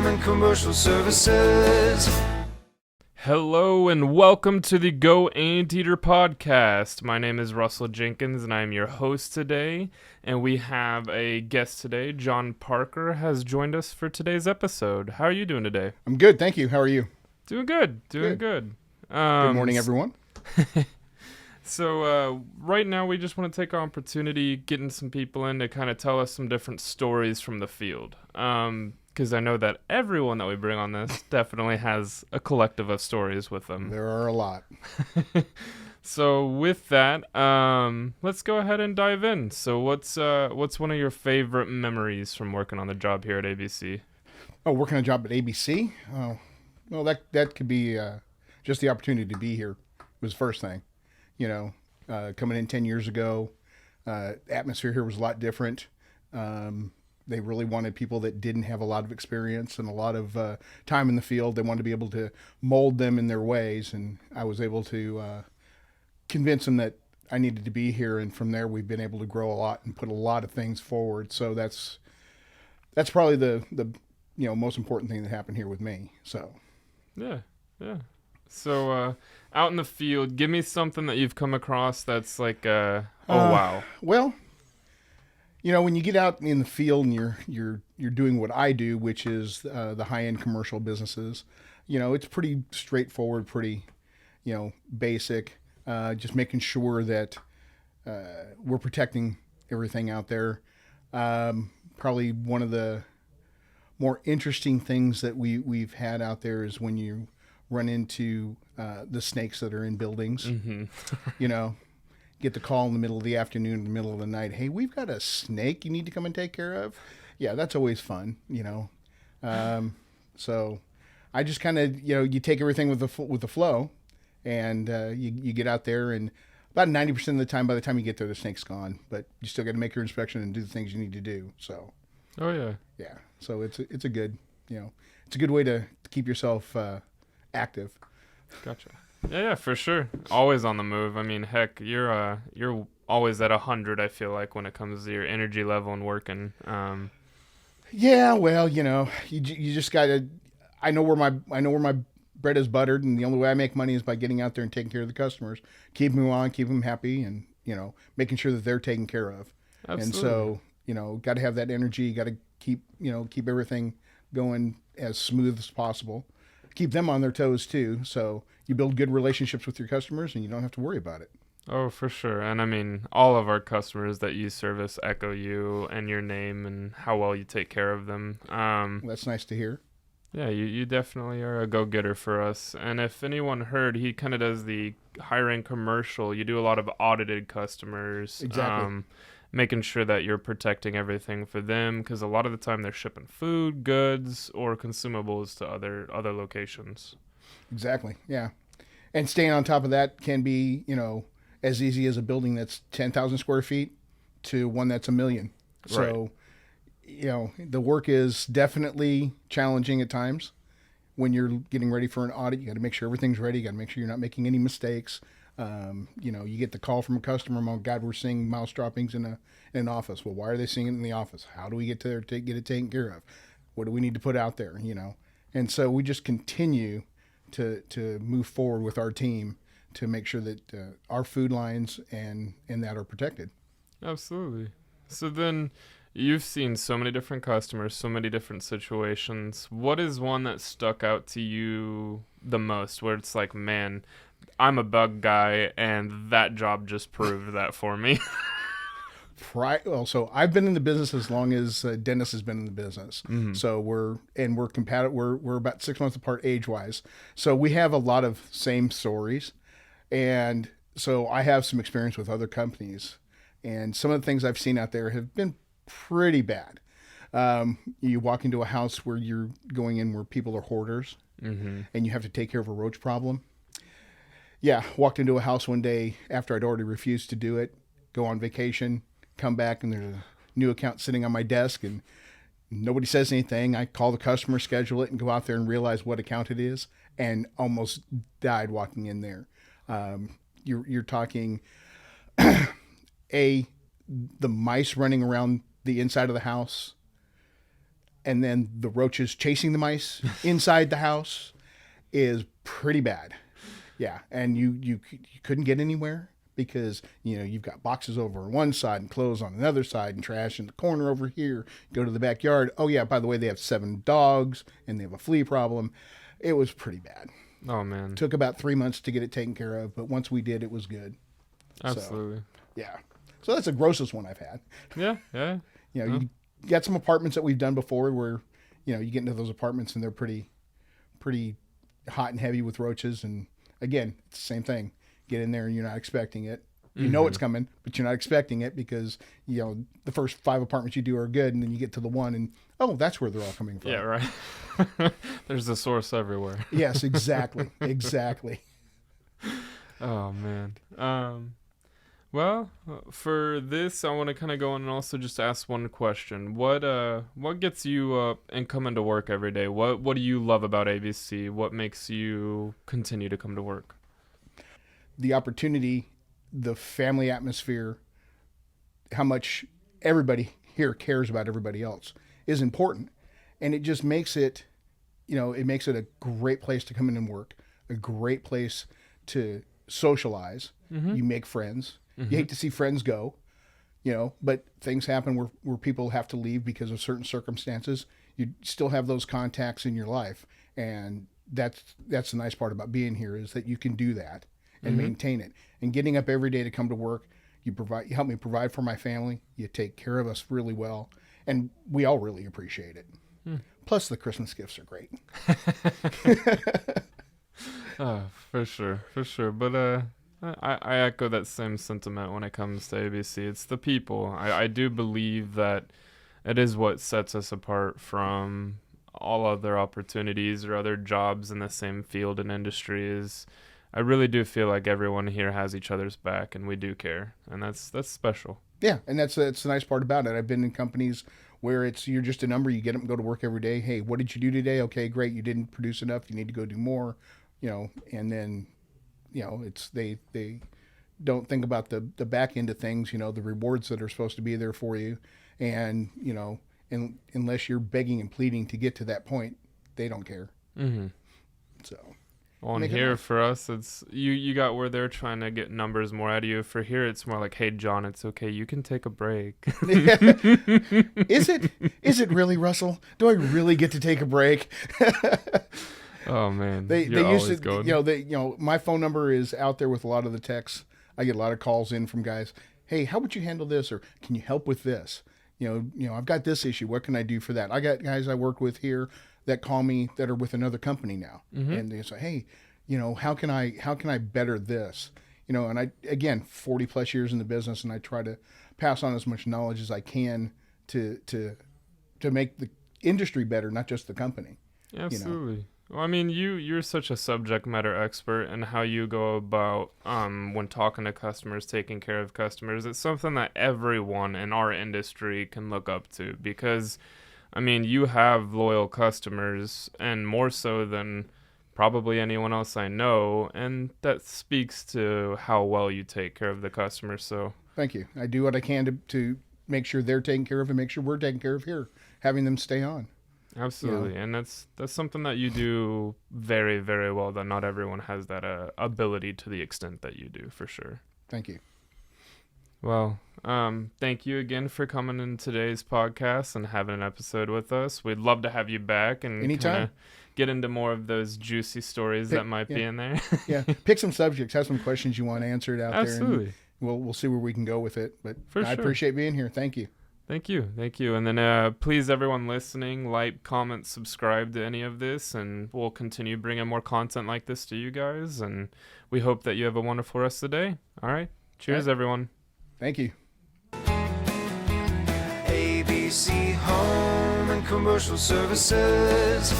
and commercial services. Hello and welcome to the Go Anteater Podcast. My name is Russell Jenkins and I am your host today. And we have a guest today. John Parker has joined us for today's episode. How are you doing today? I'm good, thank you. How are you? Doing good. Good Morning, everyone. So right now we just want to take our opportunity getting some people in to kind of tell us some different stories from the field. Because I know that everyone that we bring on this definitely has a collective of stories with them. There are a lot. So with that, let's go ahead and dive in. So what's one of your favorite memories from working on the job here at ABC? Oh, working a job at ABC? Oh, well, that could be just the opportunity to be here was the first thing. You know, coming in 10 years ago, atmosphere here was a lot different. They really wanted people that didn't have a lot of experience and a lot of time in the field. They wanted to be able to mold them in their ways, and I was able to convince them that I needed to be here. And from there, we've been able to grow a lot and put a lot of things forward. So that's probably the most important thing that happened here with me. So yeah. So out in the field, give me something that you've come across that's like wow. Well, you know, when you get out in the field and you're doing what I do, which is the high-end commercial businesses, you know, it's pretty straightforward, pretty, basic. Just making sure that we're protecting everything out there. Probably one of the more interesting things that we've had out there is when you run into the snakes that are in buildings. Mm-hmm. You know, get the call in the middle of the afternoon, in the middle of the night. Hey, we've got a snake you need to come and take care of. Yeah, that's always fun, So I just kind of, you take everything with the flow, and you get out there, and about 90% of the time, by the time you get there, the snake's gone. But you still got to make your inspection and do the things you need to do. So. Oh yeah. Yeah. So it's a good, it's a good way to keep yourself active. Gotcha. Yeah, for sure. Always on the move. I mean, heck, you're always at 100. I feel like when it comes to your energy level and working. Yeah, well, you just gotta. I know where my bread is buttered, and the only way I make money is by getting out there and taking care of the customers, keeping them on, keeping them happy, and making sure that they're taken care of. Absolutely. And so got to have that energy. Got to keep everything going as smooth as possible. Keep them on their toes too. So you build good relationships with your customers, and you don't have to worry about it. Oh, for sure. And I mean, all of our customers that you service echo you and your name and how well you take care of them. Well, that's nice to hear. Yeah, you definitely are a go-getter for us. And if anyone heard, he kind of does the higher-end commercial. You do a lot of audited customers. Exactly. Making sure that you're protecting everything for them, because a lot of the time they're shipping food, goods, or consumables to other locations. Exactly, yeah. And staying on top of that can be, as easy as a building that's 10,000 square feet to one that's 1 million. So, the work is definitely challenging at times. When you're getting ready for an audit, you got to make sure everything's ready. You got to make sure you're not making any mistakes. You get the call from a customer, oh God, we're seeing mouse droppings in an office. Well, why are they seeing it in the office? How do we get there to get it taken care of? What do we need to put out there? And so we just continue to move forward with our team to make sure that our food lines and that are protected. Absolutely. So then you've seen so many different customers, so many different situations. What is one that stuck out to you the most, where it's like, man, I'm a bug guy, and that job just proved that for me? So I've been in the business as long as Dennis has been in the business. Mm-hmm. So we're compatible. We're about 6 months apart age-wise. So we have a lot of same stories, and so I have some experience with other companies, and some of the things I've seen out there have been pretty bad. You walk into a house where you're going in where people are hoarders, mm-hmm. and you have to take care of a roach problem. Yeah, walked into a house one day after I'd already refused to do it, go on vacation, come back, and there's a new account sitting on my desk, and nobody says anything. I call the customer, schedule it, and go out there and realize what account it is, and almost died walking in there. You're talking the mice running around the inside of the house, and then the roaches chasing the mice inside the house is pretty bad. Yeah, and you couldn't get anywhere because, you know, you've got boxes over on one side and clothes on another side and trash in the corner over here. Go to the backyard. Oh, yeah, by the way, they have 7 dogs and they have a flea problem. It was pretty bad. Oh, man. Took about 3 months to get it taken care of, but once we did, it was good. Absolutely. So, yeah. So that's the grossest one I've had. Yeah. You know, you got some apartments that we've done before where, you know, you get into those apartments and they're pretty hot and heavy with roaches. And again, it's the same thing. Get in there and you're not expecting it. You know it's coming, but you're not expecting it because, you know, the first 5 apartments you do are good, and then you get to the one and, oh, that's where they're all coming from. Yeah, right. There's a source everywhere. Yes, exactly. Exactly. Oh, man. Well, for this, I want to kind of go on and also just ask one question. What gets you up and coming to work every day? What do you love about ABC? What makes you continue to come to work? The opportunity, the family atmosphere, how much everybody here cares about everybody else is important. And it just makes it, you know, it makes it a great place to come in and work, a great place to socialize. You make friends. You hate to see friends go, you know, but things happen where people have to leave because of certain circumstances. You still have those contacts in your life. And that's the nice part about being here is that you can do that and maintain it. And getting up every day to come to work, you help me provide for my family. You take care of us really well. And we all really appreciate it. Plus the Christmas gifts are great. For sure. But, I echo that same sentiment when it comes to ABC. It's the people. I do believe that it is what sets us apart from all other opportunities or other jobs in the same field and industry. Is I really do feel like everyone here has each other's back and we do care, and that's special. Yeah, and that's the nice part about it. I've been in companies where you're just a number. You get up and go to work every day. Hey, what did you do today? Okay, great. You didn't produce enough. You need to go do more. You know, and then, you know, it's they don't think about the back end of things, you know, the rewards that are supposed to be there for you. And, you know, unless you're begging and pleading to get to that point, they don't care. So. On here for us, it's you got where they're trying to get numbers more out of you. For here, it's more like, hey, John, it's okay. You can take a break. Is it really, Russell? Do I really get to take a break? Oh man, they used to going. You know my phone number is out there with a lot of the texts. I get a lot of calls in from guys. Hey, how would you handle this? Or can you help with this? You know, I've got this issue. What can I do for that? I got guys I work with here that call me that are with another company now, and they say, hey, you know, how can I better this? You know, and I, again, 40 plus years in the business, and I try to pass on as much knowledge as I can to make the industry better, not just the company. Absolutely. You know? Well, I mean, you're such a subject matter expert in how you go about when talking to customers, taking care of customers. It's something that everyone in our industry can look up to because, I mean, you have loyal customers, and more so than probably anyone else I know, and that speaks to how well you take care of the customer. So thank you. I do what I can to make sure they're taken care of and make sure we're taken care of here, having them stay on. Absolutely. And that's something that you do very, very well, that not everyone has that ability to the extent that you do, for sure. Thank you. Well, thank you again for coming in today's podcast and having an episode with us. We'd love to have you back and anytime get into more of those juicy stories that might be in there. Yeah, pick some subjects, have some questions you want answered out Absolutely. there. Absolutely. We'll see where we can go with it. But I appreciate being here. Thank you. Thank you. And then please, everyone listening, like, comment, subscribe to any of this, and we'll continue bringing more content like this to you guys. And we hope that you have a wonderful rest of the day. All right. Cheers, everyone. Thank you. ABC Home and Commercial Services.